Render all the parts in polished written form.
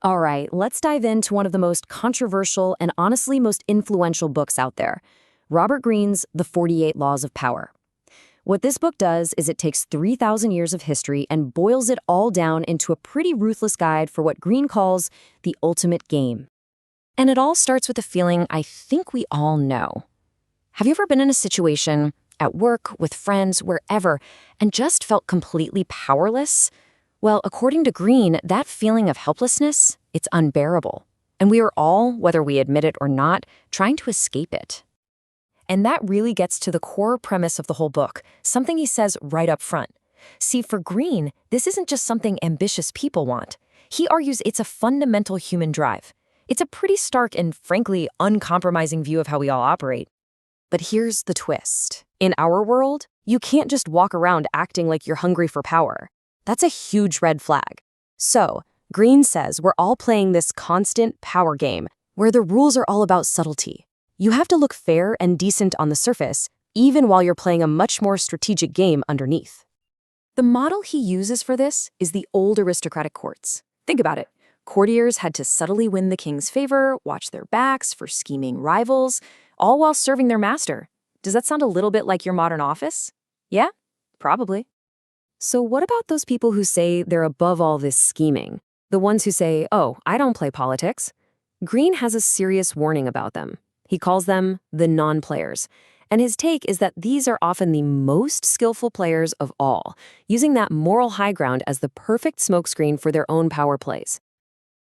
All right, let's dive into one of the most controversial and honestly most influential books out there, Robert Greene's The 48 Laws of Power. What this book does is it takes 3,000 years of history and boils it all down into a pretty ruthless guide for what Greene calls the ultimate game. And it all starts with a feeling I think we all know. Have you ever been in a situation, at work, with friends, wherever, and just felt completely powerless? Well, according to Greene, that feeling of helplessness, it's unbearable. And we are all, whether we admit it or not, trying to escape it. And that really gets to the core premise of the whole book, something he says right up front. See, for Greene, this isn't just something ambitious people want. He argues it's a fundamental human drive. It's a pretty stark and, frankly, uncompromising view of how we all operate. But here's the twist. In our world, you can't just walk around acting like you're hungry for power. That's a huge red flag. So, Greene says we're all playing this constant power game where the rules are all about subtlety. You have to look fair and decent on the surface, even while you're playing a much more strategic game underneath. The model he uses for this is the old aristocratic courts. Think about it. Courtiers had to subtly win the king's favor, watch their backs for scheming rivals, all while serving their master. Does that sound a little bit like your modern office? Yeah? Probably. So what about those people who say they're above all this scheming? The ones who say, oh, I don't play politics? Greene has a serious warning about them. He calls them the non-players. And his take is that these are often the most skillful players of all, using that moral high ground as the perfect smokescreen for their own power plays.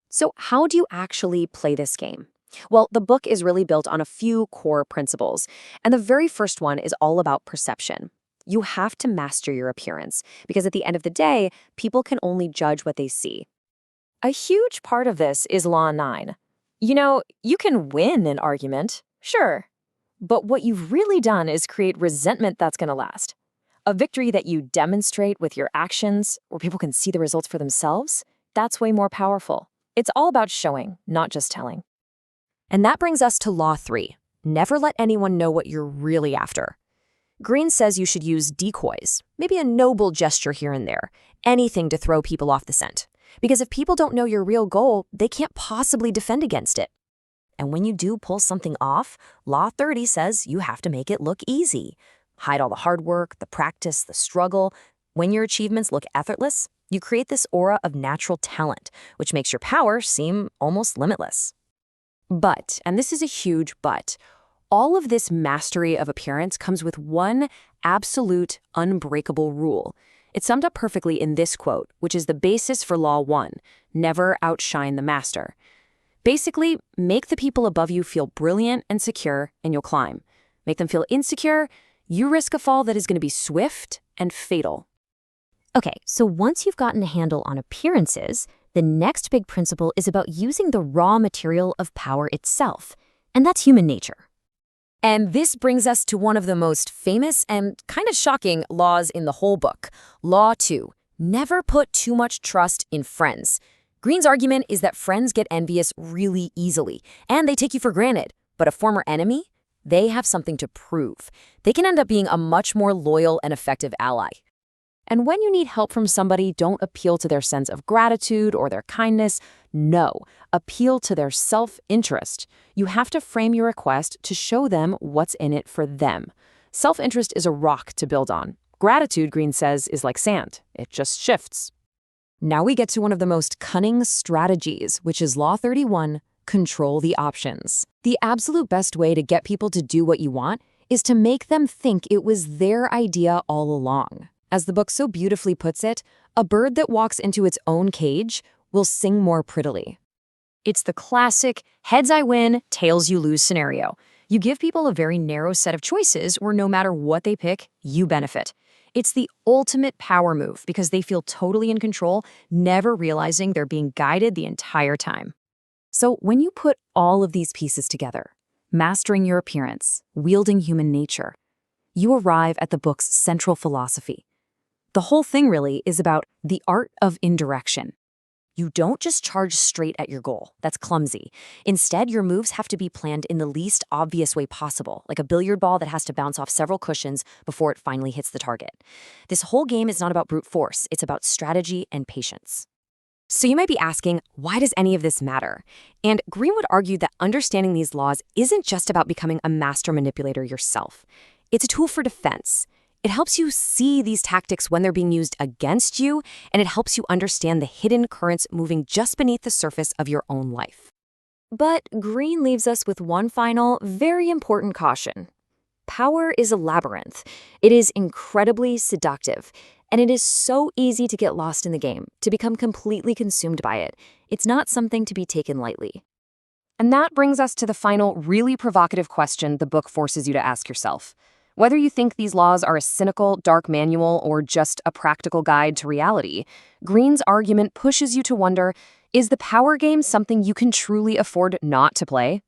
So how do you actually play this game? Well, the book is really built on a few core principles. And the very first one is all about perception. You have to master your appearance, because at the end of the day, people can only judge what they see. A huge part of this is Law 9. You know, you can win an argument, sure. But what you've really done is create resentment that's going to last. A victory that you demonstrate with your actions, where people can see the results for themselves, that's way more powerful. It's all about showing, not just telling. And that brings us to Law 3. Never let anyone know what you're really after. Greene says you should use decoys, maybe a noble gesture here and there, anything to throw people off the scent. Because if people don't know your real goal, they can't possibly defend against it. And when you do pull something off, Law 30 says you have to make it look easy. Hide all the hard work, the practice, the struggle. When your achievements look effortless, you create this aura of natural talent, which makes your power seem almost limitless. But, and this is a huge but, all of this mastery of appearance comes with one absolute, unbreakable rule. It's summed up perfectly in this quote, which is the basis for Law 1, never outshine the master. Basically, make the people above you feel brilliant and secure, and you'll climb. Make them feel insecure, you risk a fall that is going to be swift and fatal. Okay, so once you've gotten a handle on appearances, the next big principle is about using the raw material of power itself, and that's human nature. And this brings us to one of the most famous and kind of shocking laws in the whole book. Law 2, never put too much trust in friends. Greene's argument is that friends get envious really easily, and they take you for granted. But a former enemy? They have something to prove. They can end up being a much more loyal and effective ally. And when you need help from somebody, don't appeal to their sense of gratitude or their kindness. No, appeal to their self-interest. You have to frame your request to show them what's in it for them. Self-interest is a rock to build on. Gratitude, Greene says, is like sand. It just shifts. Now we get to one of the most cunning strategies, which is Law 31, control the options. The absolute best way to get people to do what you want is to make them think it was their idea all along. As the book so beautifully puts it, a bird that walks into its own cage will sing more prettily. It's the classic heads I win, tails you lose scenario. You give people a very narrow set of choices where no matter what they pick, you benefit. It's the ultimate power move because they feel totally in control, never realizing they're being guided the entire time. So when you put all of these pieces together, mastering your appearance, wielding human nature, you arrive at the book's central philosophy. The whole thing really is about the art of indirection. You don't just charge straight at your goal. That's clumsy. Instead, your moves have to be planned in the least obvious way possible, like a billiard ball that has to bounce off several cushions before it finally hits the target. This whole game is not about brute force. It's about strategy and patience. So you might be asking, why does any of this matter? And Green would argue that understanding these laws isn't just about becoming a master manipulator yourself. It's a tool for defense. It helps you see these tactics when they're being used against you, and it helps you understand the hidden currents moving just beneath the surface of your own life. But Green leaves us with one final, very important caution. Power is a labyrinth. It is incredibly seductive, and it is so easy to get lost in the game, to become completely consumed by it. It's not something to be taken lightly. And that brings us to the final, really provocative question the book forces you to ask yourself. Whether you think these laws are a cynical, dark manual or just a practical guide to reality, Green's argument pushes you to wonder, is the power game something you can truly afford not to play?